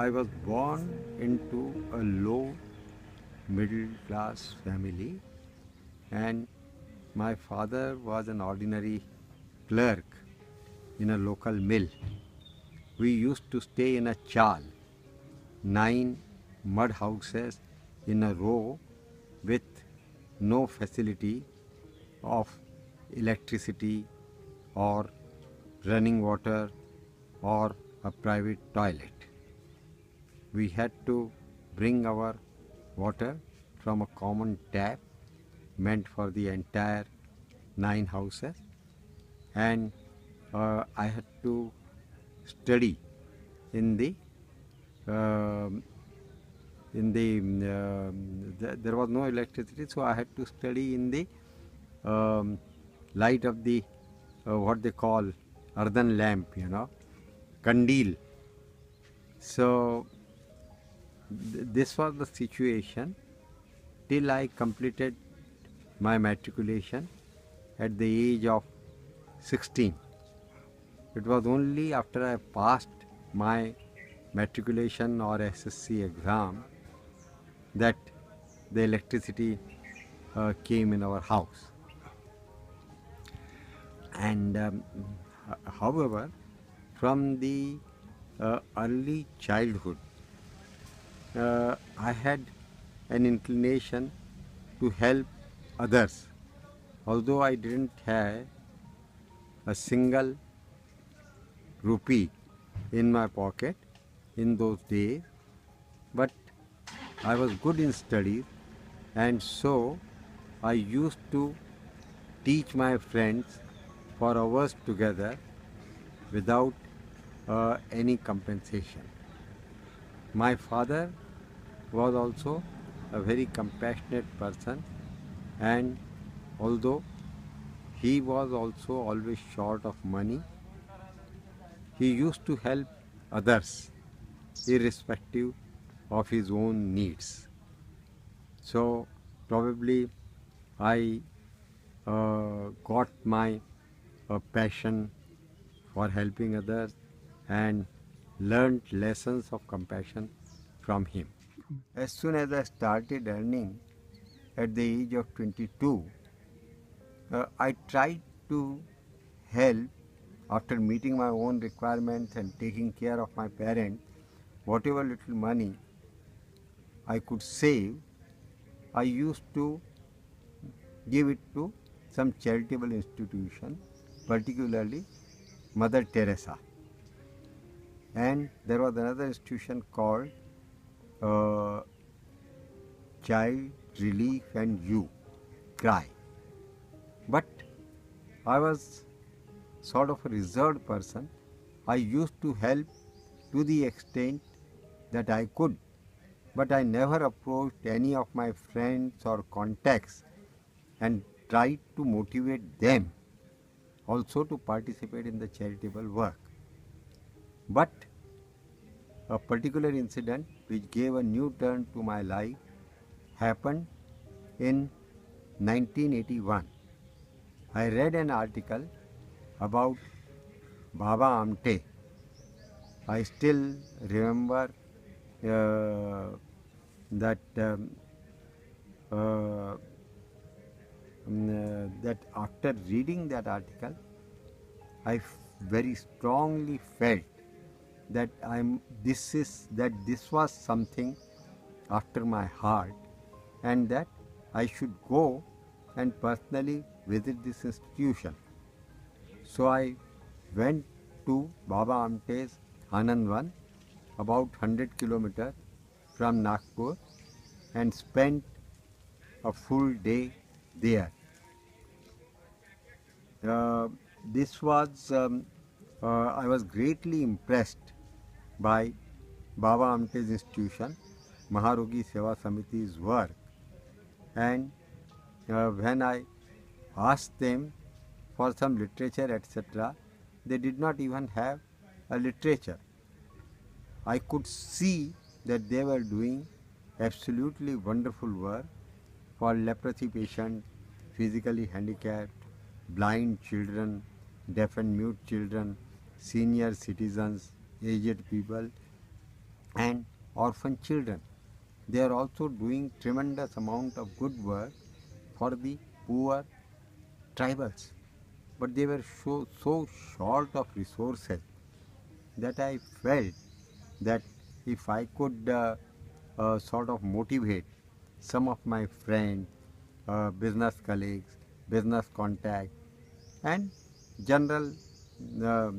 I was born into a low middle class family, and my father was an ordinary clerk in a local mill. We used to stay in a chal, 9 mud houses in a row with no facility of electricity or running water or a private toilet. We had to bring our water from a common tap meant for the entire 9 houses, and I had to study in the um there was no electricity, so I had to study in the um, light of the what they call earthen lamp, kandil. So this was the situation till I completed my matriculation at the age of 16. It was only after I passed my matriculation or SSC exam that the electricity came in our house. And however, from the early childhood, I had an inclination to help others. Although I didn't have a single rupee in my pocket in those days, but I was good in studies, and so I used to teach my friends for hours together without any compensation. My father was also a very compassionate person, and although he was also always short of money, he used to help others irrespective of his own needs. So probably I got my passion for helping others and learned lessons of compassion from him. As soon as I started earning at the age of 22, I tried to help after meeting my own requirements and taking care of my parents. Whatever little money I could save, I used to give it to some charitable institution, particularly Mother Teresa. And there was another institution called uh, Child Relief and You, CRY. But I was sort of a reserved person. I used to help to the extent that I could, but I never approached any of my friends or contacts and tried to motivate them also to participate in the charitable work. But a particular incident which gave a new turn to my life happened in 1981. I read an article about Baba Amte. I still remember that uh, that after reading that article, I very strongly felt that this was something after my heart, and that I should go and personally visit this institution. So I went to Baba Amte's Anandvan, about 100 kilometers from Nagpur, and spent a full day there. Uh, this was I was greatly impressed by Baba Amte's institution, Maharogi Seva Samiti's work, and when I asked them for some literature, etc., they did not even have a literature. I could see that they were doing absolutely wonderful work for leprosy patients, physically handicapped, blind children, deaf and mute children, senior citizens, aged people, and orphan children. They are also doing tremendous amount of good work for the poor tribals. But they were so short of resources that I felt that if I could sort of motivate some of my friends, business colleagues, business contacts, and general uh,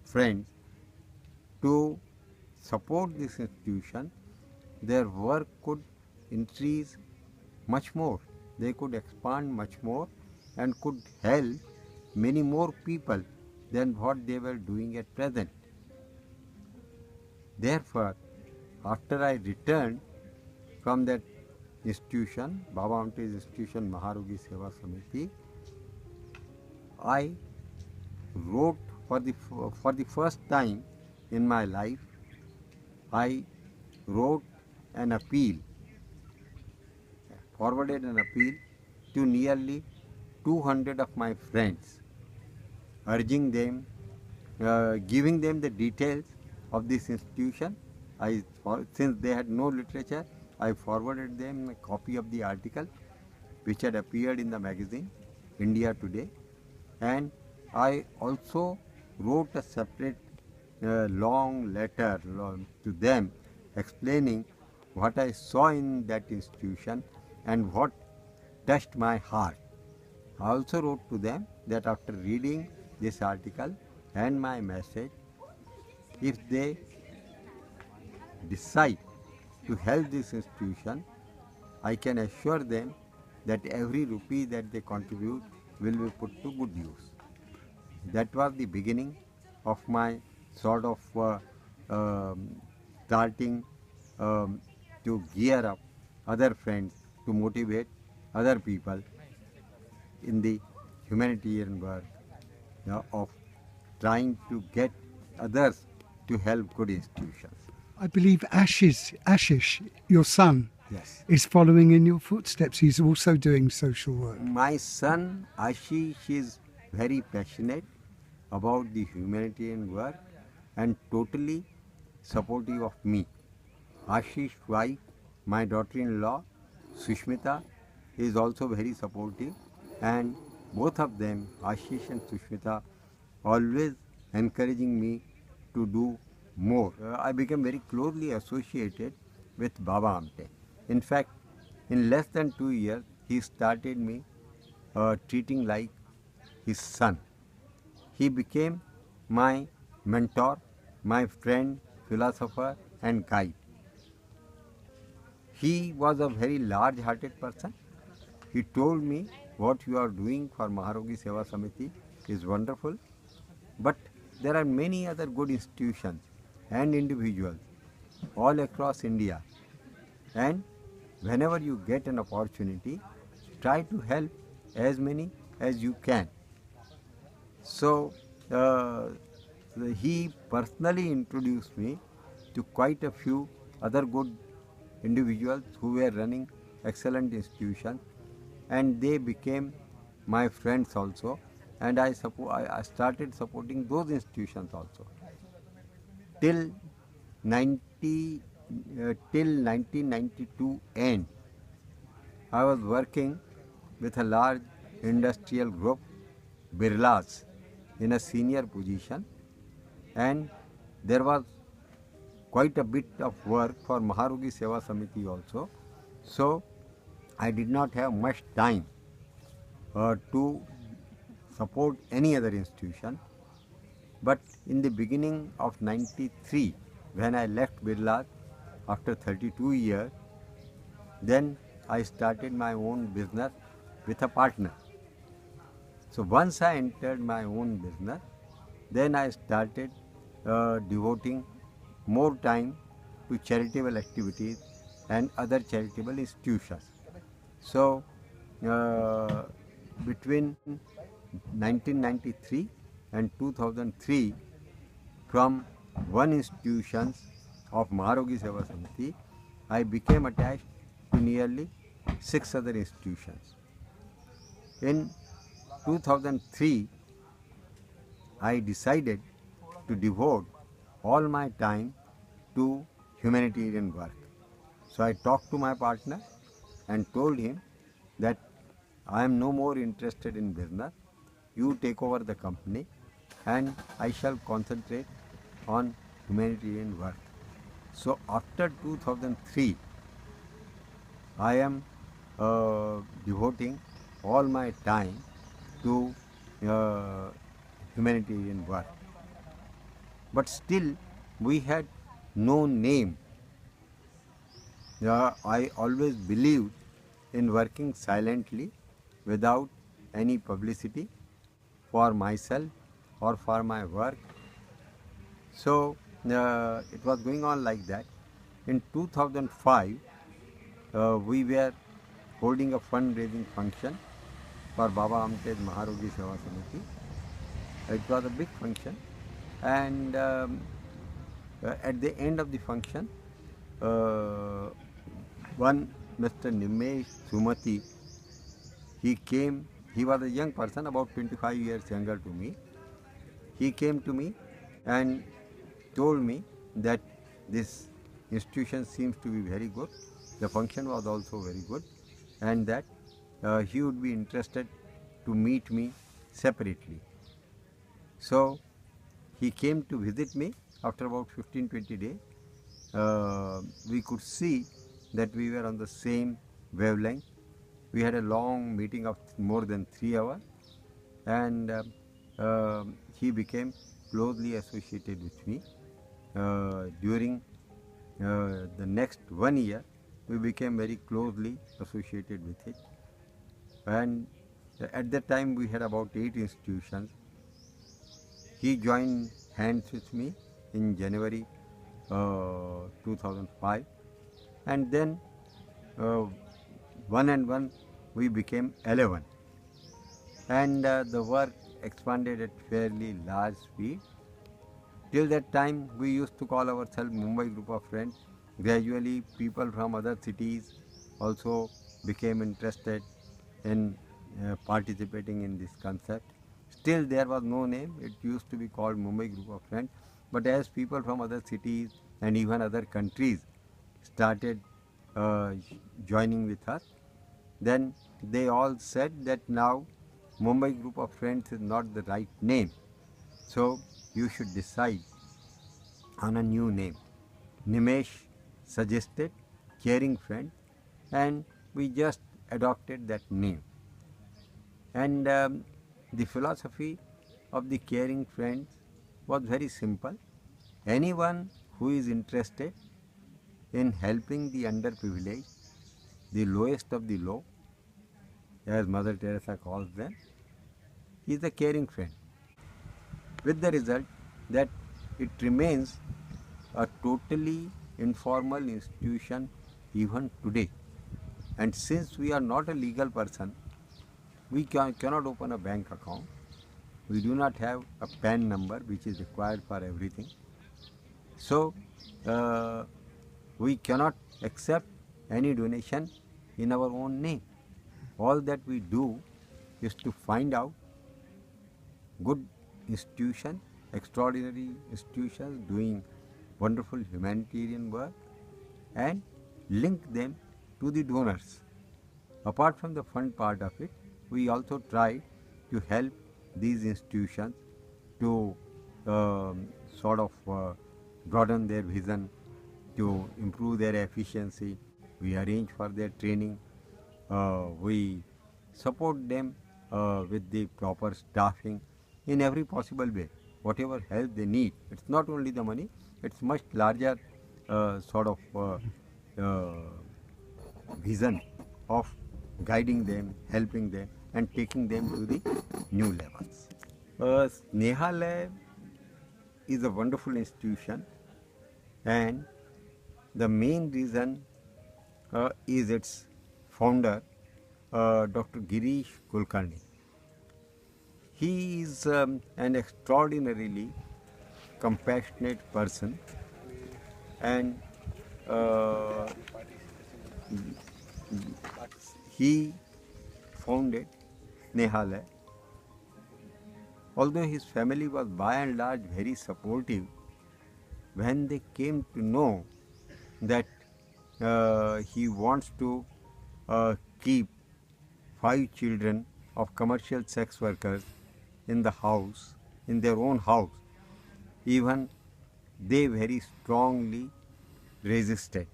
friends to support this institution, their work could increase much more. They could expand much more and could help many more people than what they were doing at present. Therefore, after I returned from that institution, Baba Amte's institution, Maharogi Seva Samiti, I wrote for the first time in my life. I wrote an appeal, forwarded an appeal to nearly 200 of my friends, urging them, giving them the details of this institution. Since they had no literature, I forwarded them a copy of the article which had appeared in the magazine India Today, and I also wrote a separate long letter to them explaining what I saw in that institution and what touched my heart. I also wrote to them that after reading this article and my message, if they decide to help this institution, I can assure them that every rupee that they contribute will be put to good use. That was the beginning of my sort of starting to gear up other friends to motivate other people in the humanitarian work, of trying to get others to help good institutions. I believe Ashish, your son, Yes. is following in your footsteps. He's also doing social work. My son Ashish is very passionate about the humanitarian work and totally supportive of me. Ashish's wife, my daughter-in-law, Sushmita, is also very supportive, and both of them, Ashish and Sushmita, always encouraging me to do more. I became very closely associated with Baba Amte. In fact, in less than 2 years, he started me treating like his son. He became my mentor, my friend, philosopher, and guide. He was a very large-hearted person. He told me, what you are doing for Maharogi Seva Samiti is wonderful, but there are many other good institutions and individuals all across India, and whenever you get an opportunity, try to help as many as you can. So uh, he personally introduced me to quite a few other good individuals who were running excellent institutions, and they became my friends also, and I started supporting those institutions also. Till 90, till 1992 end, I was working with a large industrial group, Birlas, in a senior position, and there was quite a bit of work for Maharogi Seva Samiti also. So I did not have much time to support any other institution. But in the beginning of 93, when I left Birla after 32 years, then I started my own business with a partner. So once I entered my own business, then I started devoting more time to charitable activities and other charitable institutions. So uh, between 1993 and 2003, from one institution of Maharogi Seva Samiti, I became attached to nearly 6 other institutions. In 2003, I decided to devote all my time to humanitarian work. So I talked to my partner and told him that I am no more interested in business. You take over the company and I shall concentrate on humanitarian work. So after 2003, I am devoting all my time to uh, humanitarian work. But still, we had no name. I always believed in working silently without any publicity for myself or for my work. So it was going on like that. In 2005, we were holding a fundraising function for Baba Amted Maharogi Seva Samiti. It was a big function, and at the end of the function, uh, one Mr. Nimesh Sumati, he came. He was a young person, about 25 years younger to me. He came to me and told me that this institution seems to be very good. The function was also very good, and that he would be interested to meet me separately. So he came to visit me after about 15-20 days. We could see that we were on the same wavelength. We had a long meeting of more than 3 hours, and he became closely associated with me. During the next 1 year, we became very closely associated with it. And at that time, we had about 8 institutions. He joined hands with me in January 2005, and then uh, one and one we became 11, and the work expanded at fairly large speed. Till that time, we used to call ourselves Mumbai Group of Friends. Gradually, people from other cities also became interested in participating in this concept. Still, there was no name. It used to be called Mumbai Group of Friends. But as people from other cities and even other countries started uh, joining with us, then they all said that now Mumbai Group of Friends is not the right name. So you should decide on a new name. Nimesh suggested Caring Friend, and we just adopted that name. And the philosophy of the Caring Friends was very simple. Anyone who is interested in helping the underprivileged, the lowest of the low, as Mother Teresa calls them, is a caring friend. With the result that it remains a totally informal institution even today. And since we are not a legal person, we cannot open a bank account. We do not have a PAN number, which is required for everything. So uh, we cannot accept any donation in our own name. All that we do is to find out good institutions, extraordinary institutions doing wonderful humanitarian work, and link them to the donors. Apart from the fund part of it, we also try to help these institutions to sort of broaden their vision, to improve their efficiency. We arrange for their training. We support them with the proper staffing in every possible way, whatever help they need. It's not only the money, it's much larger sort of vision of guiding them, helping them, and taking them to the new levels. Snehalaya is a wonderful institution, and the main reason is its founder, Dr. Girish Kulkarni. He is an extraordinarily compassionate person, and uh, he founded Snehalaya. Although his family was by and large very supportive, when they came to know that he wants to keep 5 children of commercial sex workers in the house, in their own house. Even they very strongly resisted.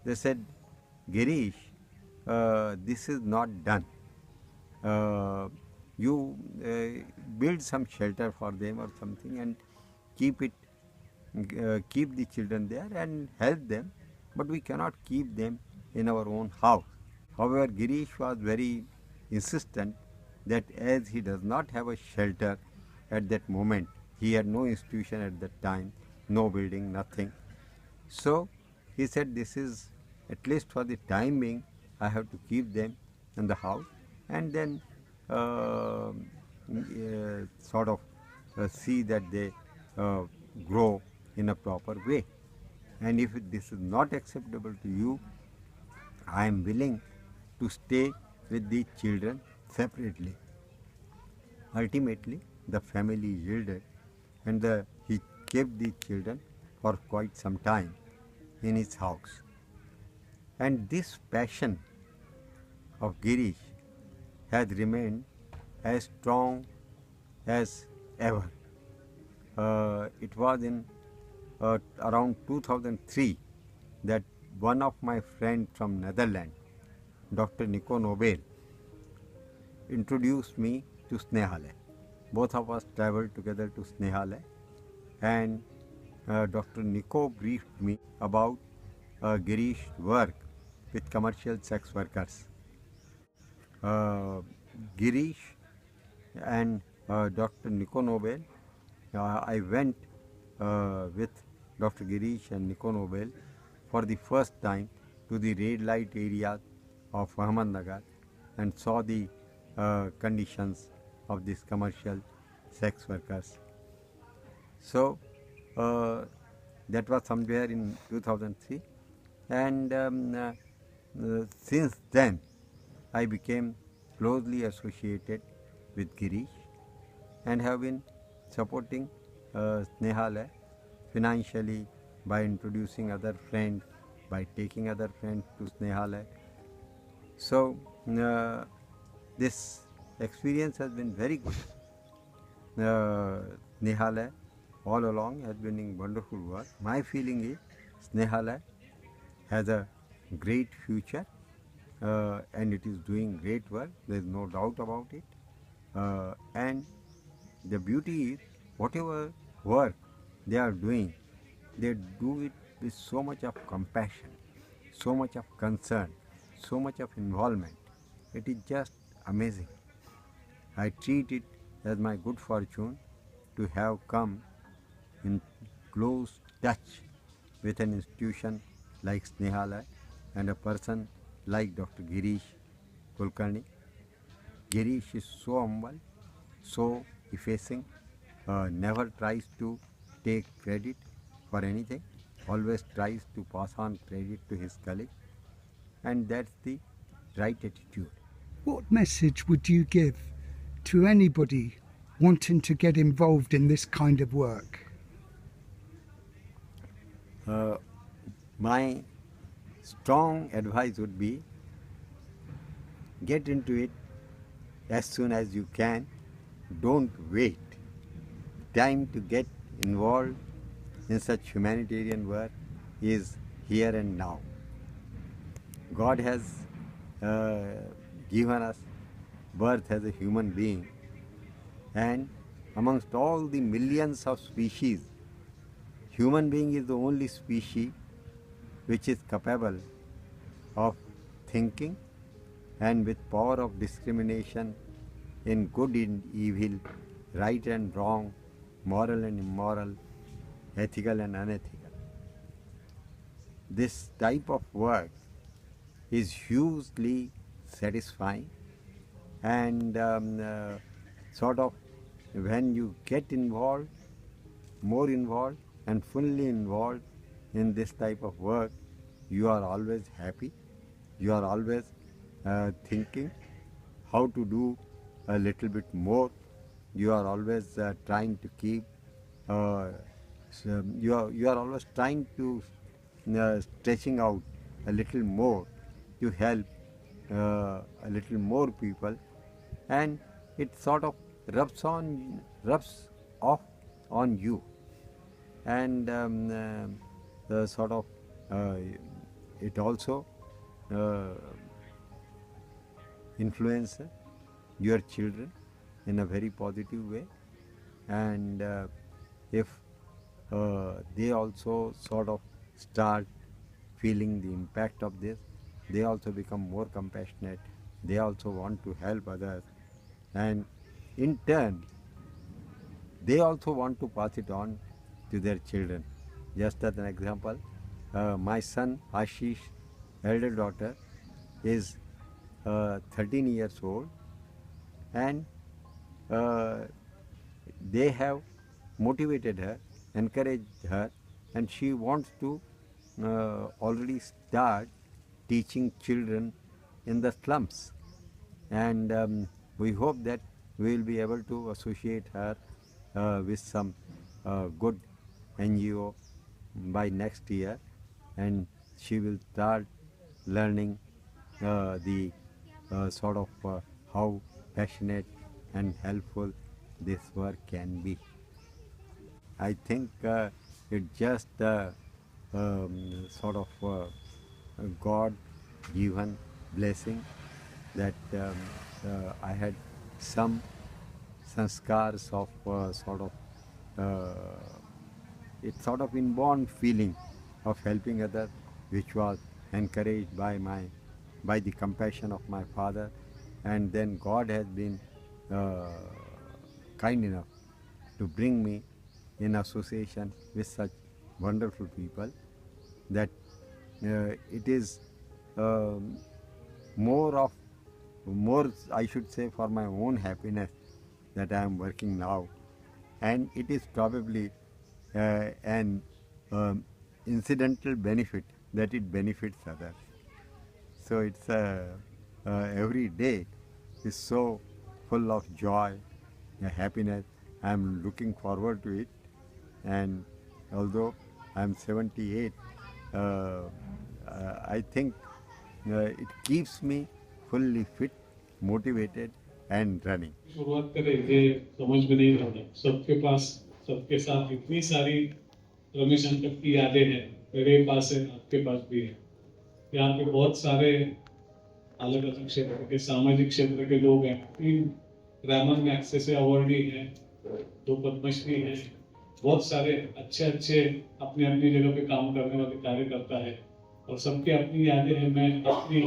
They said, Girish, this is not done. You build some shelter for them or something and keep it, keep the children there and help them, but we cannot keep them in our own house. However, Girish was very insistent that as he does not have a shelter at that moment, he had no institution at that time, no building, nothing. So he said, this is, at least for the time being, I have to keep them in the house and then sort of see that they grow in a proper way. And if this is not acceptable to you, I am willing to stay with the children separately. Ultimately, the family yielded and he kept the children for quite some time in his house. And this passion of Girish has remained as strong as ever. It was in around 2003 that one of my friends from Netherlands, Dr. Nico Nobel, introduced me to Snehalaya. Both of us traveled together to Snehalaya, and Dr. Nico briefed me about Girish's work with commercial sex workers. Girish and Dr. Nico Nobel, I went with Dr. Girish and Nico Nobel for the first time to the red light areas of Ahmednagar and saw the conditions of these commercial sex workers. So that was somewhere in 2003, and since then I became closely associated with Girish and have been supporting Snehalaya financially by introducing other friends, by taking other friends to Snehalaya. So this experience has been very good. Snehalaya all along has been doing wonderful work. My feeling is Snehalaya has a great future and it is doing great work. There is no doubt about it. And the beauty is whatever work they are doing, they do it with so much of compassion, so much of concern, so much of involvement. It is just amazing. I treat it as my good fortune to have come in close touch with an institution like Snehalaya and a person like Dr. Girish Kulkarni. Girish is so humble, so effacing, never tries to take credit for anything, always tries to pass on credit to his colleague, and that's the right attitude. What message would you give to anybody wanting to get involved in this kind of work? My strong advice would be get into it as soon as you can. Don't wait. Time to get involved in such humanitarian work is here and now. God has given us birth as a human being, and amongst all the millions of species, human being is the only species which is capable of thinking and with power of discrimination in good and evil, right and wrong, moral and immoral, ethical and unethical. This type of work is hugely satisfying, and sort of when you get involved, more involved and fully involved in this type of work, you are always happy, you are always thinking how to do a little bit more, you are always trying to keep, you are always trying to stretching out a little more to help a little more people, and it sort of rubs off on you, and the sort of it also uh, influence your children in a very positive way, and if they also sort of start feeling the impact of this, they also become more compassionate, they also want to help others, and in turn they also want to pass it on to their children. Just as an example, my son Ashish, elder daughter, is 13 years old, and uh, they have motivated her, encouraged her, and she wants to already start teaching children in the slums. And we hope that we will be able to associate her with some good NGO by next year, and she will start learning the sort of how passionate and helpful this work can be. I think it's just sort of a God-given blessing that I had some sanskars of it's sort of inborn feeling of helping others, which was encouraged by the compassion of my father, and then God has been uh, kind enough to bring me in association with such wonderful people that it is um, more I should say for my own happiness that I am working now, and it is probably an incidental benefit that it benefits others. So it's every day is so full of joy, happiness. I am looking forward to it, and although I am 78, I think it keeps me fully fit, motivated, and running. शुरुआत करें ये समझ में नहीं आता, सबके पास सबके साथ इतनी सारी रमेश अंकल की यादें हैं, मेरे पास है, आपके पास भी है। यहाँ पे बहुत सारे अलग अलग क्षेत्र के सामाजिक क्षेत्र के लोग हैं, 3 ग्रामर मैग्सेसे अवार्डी हैं, 2 पद्मश्री हैं, बहुत सारे अच्छे अच्छे अपनी अपनी जगह पे काम करने वाले कार्यकर्ता है, और सबकी अपनी यादें हैं। मैं अपनी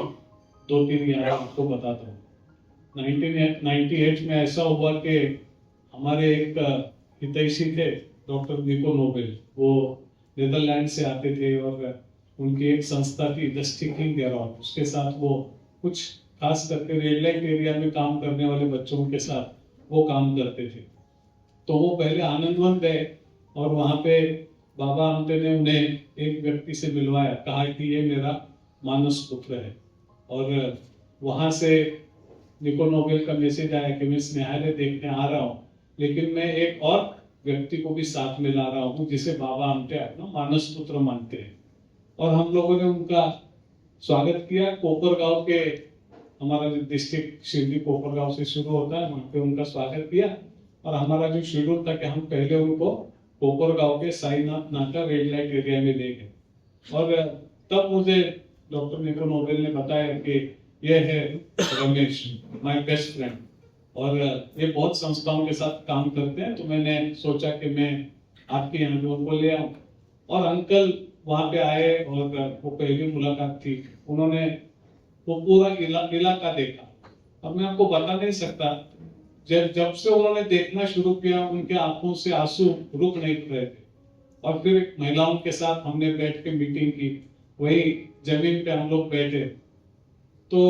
2-3 यादें आपको बताता हूँ। 1998 में ऐसा हुआ कि हमारे एक हितैषी थे, डॉक्टर निको नोबेल, वो नीदरलैंड से आते थे, और उनकी एक संस्था थी द स्टिकिंग गेरॉट, उसके साथ वो कुछ खास करके रेड लाइट एरिया में काम करने वाले बच्चों के साथ वो काम करते थे। तो वो पहले आनंदवन गए, और वहाँ पे बाबा आमटे ने उन्हें एक व्यक्ति से मिलवाया, कहा कि ये मेरा मानस पुत्र है, और वहाँ से निको नोबेल का मैसेज आया कि मैं स्नेहालय देखने आ रहा हूँ, लेकिन मैं एक और व्यक्ति को भी साथ में ला रहा हूँ जिसे बाबा आमटे अपना मानस पुत्र मानते हैं। और हम लोगों ने उनका स्वागत किया। कोपरगांव के, हमारा जो डिस्ट्रिक्ट शिरडी कोपरगांव से शुरू होता है, वहाँ पे उनका स्वागत किया, और हमारा जो शेड्यूल था कि हम पहले उनको कोपरगांव के साईनाथ नाका रेड लाइट एरिया में ले गए। और तब मुझे डॉक्टर निको नोबेल ने बताया कि ये है रमेश, माय बेस्ट फ्रेंड, और ये बहुत संस्थाओं के साथ काम करते हैं, तो मैंने सोचा कि मैं आपके यहाँ भी उनको ले आऊँ। और अंकल वहाँ पे आए, और वो पहली मुलाकात थी, उन्होंने वो पूरा इलाका देखा, और मैं आपको बता नहीं सकता, जब से उन्होंने देखना शुरू किया, उनके आंखों से आंसू रुक नहीं रहे थे। और फिर महिलाओं के साथ हमने बैठ के मीटिंग की, वही जमीन पे हम लोग बैठे, तो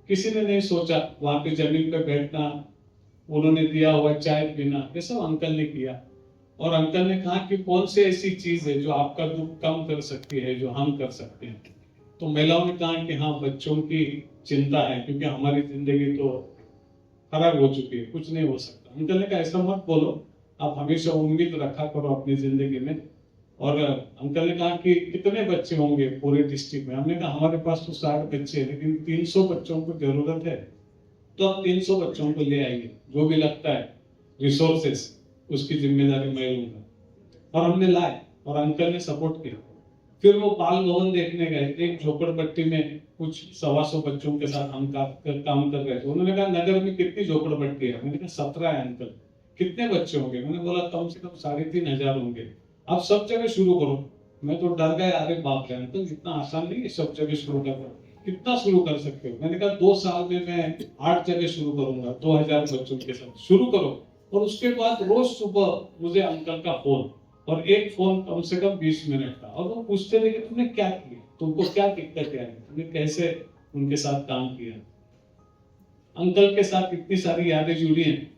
किसी ने नहीं सोचा वहां पे जमीन पे बैठना, उन्होंने दिया हुआ चाय पीना, ये सब अंकल ने किया। और अंकल ने कहा कि कौन सी ऐसी चीज है जो आपका दुख कम कर सकती है, जो हम कर सकते हैं। तो महिलाओं ने कहा कि हाँ, बच्चों की चिंता है, क्योंकि हमारी जिंदगी तो खराब हो चुकी है, कुछ नहीं हो सकता। अंकल ने कहा ऐसा मत बोलो, आप हमेशा उम्मीद रखा करो अपनी जिंदगी में, और अंकल ने कहा कि कितने बच्चे होंगे पूरे डिस्ट्रिक्ट में। हमने कहा हमारे पास तो 60 बच्चे हैं, लेकिन 300 बच्चों को जरूरत है, तो अब 300 बच्चों को ले आएंगे, जो भी लगता है रिसोर्सेस उसकी जिम्मेदारी मैं लूंगा। और हमने लाए और अंकल ने सपोर्ट किया। फिर वो बाल भवन देखने गए, एक झोपड़पट्टी में कुछ 125 बच्चों के साथ हम काम कर रहे थे। उन्होंने कहा नगर में कितनी झोपड़पट्टी है? मैंने कहा 17 है अंकल। कितने बच्चे होंगे? मैंने बोला कम से कम 3500 होंगे। आप सब जगह शुरू करो। मैं तो डर गया, अरे बाप रे अंकल इतना आसान नहीं है सब जगह शुरू करना। कितना शुरू कर सकते हो? मैंने कहा 2 साल में मैं 8 जगह शुरू करूंगा 2000 बच्चों के साथ। शुरू करो। और उसके बाद रोज सुबह मुझे अंकल का फोन, और एक फोन कम से कम 20 मिनट का, और वो पूछते थे कि तुमने क्या किया, तुमको क्या दिक्कत आई, तुमने कैसे उनके साथ काम किया। अंकल के साथ इतनी सारी यादें जुड़ी हैं।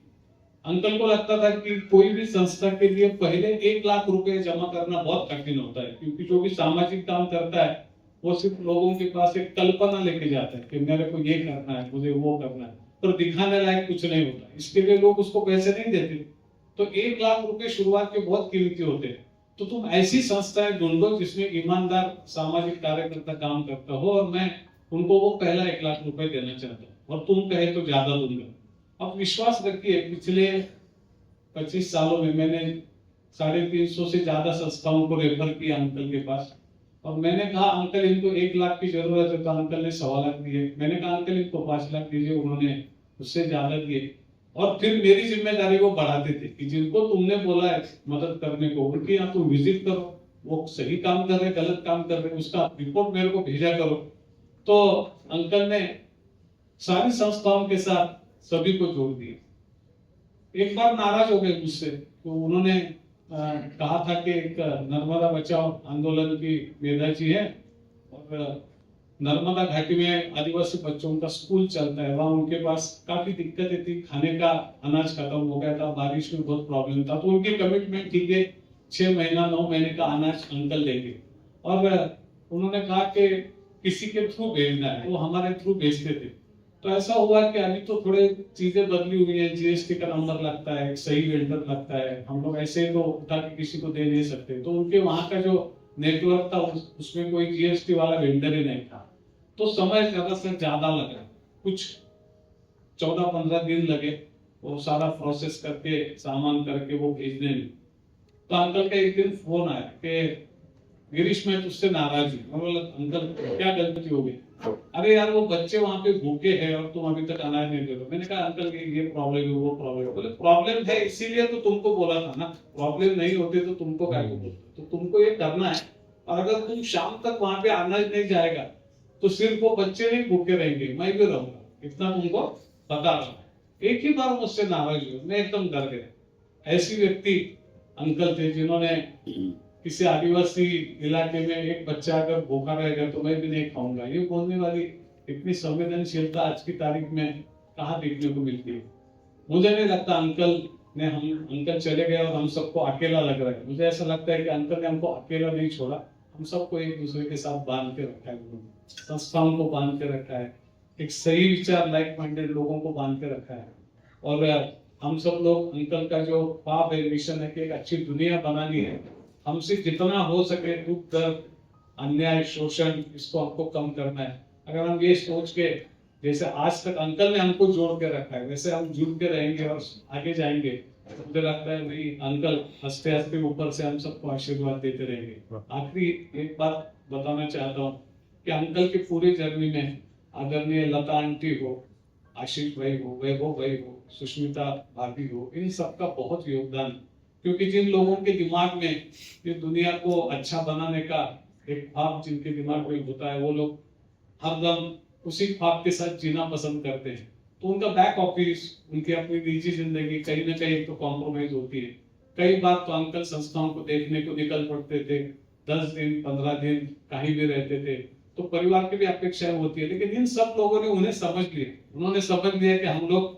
अंकल को लगता था कि कोई भी संस्था के लिए पहले 1 लाख रुपए जमा करना बहुत कठिन होता है, क्योंकि जो भी सामाजिक काम करता है वो सिर्फ लोगों के पास एक कल्पना लेके जाता है कि मेरे को ये करना है, मुझे वो करना है, पर दिखाने लायक कुछ नहीं होता। इसके लिए लोग उसको पैसे नहीं देते। तो 1 लाख रुपए शुरुआत के बहुत कीमती होते हैं। तो तुम ऐसी संस्थाएं ढूंढो जिसमें ईमानदार सामाजिक कार्यकर्ता काम करता हो, और मैं उनको वो पहला 1 लाख रुपए देना चाहता हूँ, और तुम कहे तो ज्यादा दूंगा। अब विश्वास रखिए, पिछले 25 सालों में मैंने 350 से ज्यादा संस्थाओं को रेफर किया अंकल के पास। और मैंने कहा अंकल इनको 1 लाख की जरूरत है, तो अंकल ने 1.25 लाख दिए। मैंने कहा अंकल इनको 5 लाख दीजिए, उन्होंने उससे ज्यादा दिए। और फिर मेरी जिम्मेदारी वो बढ़ाते थे कि जिनको तुमने बोला है मदद करने को, उनके यहाँ तुम विजिट करो, वो सही काम कर रहे गलत काम कर रहे उसका रिपोर्ट मेरे को भेजा करो। तो अंकल ने सारी संस्थाओं के साथ सभी को जोड़ दिया। एक बार नाराज हो गए मुझसे, तो उन्होंने कहा था कि एक नर्मदा बचाओ आंदोलन की मेधा जी है, और नर्मदा घाटी में आदिवासी बच्चों का स्कूल चलता है, वहाँ उनके पास काफी दिक्कतें थी, खाने का अनाज खत्म हो गया था, बारिश में बहुत प्रॉब्लम था। तो उनकी कमिटमेंट थी कि 6 महीना 9 महीने का अनाज अंकल देंगे। और उन्होंने कहा कि किसी के थ्रू भेजना है, वो हमारे थ्रू भेजते थे। तो ऐसा हुआ कि अभी तो थोड़े चीजें बदली हुई है, जीएसटी का नंबर लगता है, एक सही वेंडर लगता है, हम लोग ऐसे ही तो उठा के किसी को दे नहीं सकते। तो उनके वहां का जो नेटवर्क था उसमें कोई जीएसटी वाला वेंडर ही नहीं था। तो समय ज्यादा से ज्यादा लगा, कुछ 14-15 दिन लगे वो सारा प्रोसेस करके सामान करके वो भेजने में। तो अंकल का एक दिन फोन आया कि गिरीश मैं तुझसे नाराज हूँ। मैं बोला अंकल क्या गलती हो गई? अरे यार वो बच्चे वहां पे भूखे हैं और तुम अभी तक अनाज नहीं दे रहे हो। मैंने कहा अंकल ये प्रॉब्लम है, वो प्रॉब्लम है। बोले प्रॉब्लम है इसीलिए तो तुमको बोला था ना, प्रॉब्लम नहीं होती तो तुमको क्या बोलते। तो तुमको ये करना है, और अगर तुम शाम तक वहां पे अनाज नहीं जाएगा तो सिर्फ वो बच्चे नहीं भूखे रहेंगे, मैं भी रहूंगा, इतना तुमको बता रहा हूं। एक ही बार मुझसे नाराज हुए, मैं एकदम डर गया। ऐसी व्यक्ति अंकल थे जिन्होंने किसी आदिवासी इलाके में एक बच्चा अगर भूखा रहेगा तो मैं भी नहीं खाऊंगा, ये बोलने वाली इतनी संवेदनशीलता आज की तारीख में कहाँ देखने को मिलती है। मुझे नहीं लगता अंकल चले गए और हम सबको अकेला लग रहा है। मुझे ऐसा लगता है कि अंकल ने हमको अकेला नहीं छोड़ा, हम सबको एक दूसरे के साथ बांध के रखा है, संस्थाओं को बांध के रखा है, एक सही विचार लाइक माइंडेड लोगों को बांध के रखा है। और हम सब लोग अंकल का जो ख्वाब है, मिशन है कि एक अच्छी दुनिया बनानी है, हमसे जितना हो सके दुख दर्द अन्याय शोषण इसको हमको कम करना है। अगर हम ये सोच के जैसे आज तक अंकल ने हमको जोड़ के रखा है वैसे हम जुड़ के रहेंगे और आगे जाएंगे, मुझे लगता है भाई अंकल हंसते हंसते ऊपर से हम सबको आशीर्वाद देते रहेंगे। आखिरी एक बात बताना चाहता हूँ कि अंकल के पूरे जर्नी में आदरणीय लता आंटी हो, आशीष भाई हो, वैभव भाई हो, सुष्मिता भाभी हो, इन सबका बहुत योगदान। क्योंकि जिन लोगों के दिमाग में ये दुनिया को अच्छा बनाने का एक ख्वाब जिनके दिमाग में होता है, वो लोग हरदम उसी ख्वाब के साथ जीना पसंद करते हैं। तो उनका बैक ऑफिस, उनकी अपनी निजी जिंदगी कहीं ना कहीं तो कॉम्प्रोमाइज होती है। कई बार तो अंकल संस्थाओं को देखने को निकल पड़ते थे, 10 दिन 15 दिन कहीं भी रहते थे, तो परिवार की भी अपेक्षाएं होती है। लेकिन इन सब लोगों ने उन्हें समझ लिया, उन्होंने समझ लिया कि हम लोग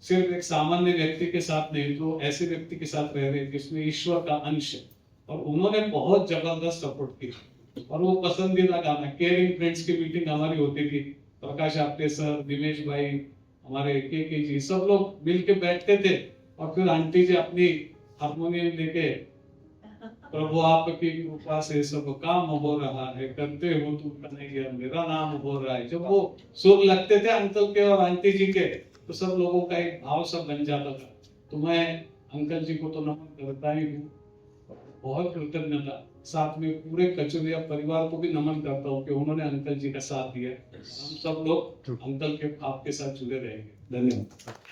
सिर्फ एक सामान्य व्यक्ति के साथ नहीं, तो ऐसे व्यक्ति के साथ रह रहे जिसमें ईश्वर का अंश है। और उन्होंने बहुत जबरदस्त सपोर्ट किया। और वो पसंदीदा गाना केयरिंग फ्रेंड्स की मीटिंग हमारी होती थी, प्रकाश आपटे सर, दिनेश भाई, हमारे के जी, सब लोग मिल के बैठते थे। और फिर आंटी जी अपनी हारमोनियम लेके प्रभु आपकी कृपा से सब काम हो रहा है, करते हो तुम कन्हैया, मेरा नाम हो रहा है। जब वो सुर लगते थे अंकल के और आंटी जी के, तो सब लोगों का एक भाव सब बन जाता था। तो मैं अंकल जी को तो नमन करता ही हूँ, बहुत कृतज्ञता, साथ में पूरे कचुरिया परिवार को भी नमन करता हूँ कि उन्होंने अंकल जी का साथ दिया। हम सब लोग अंकल के आपके साथ जुड़े रहेंगे। धन्यवाद।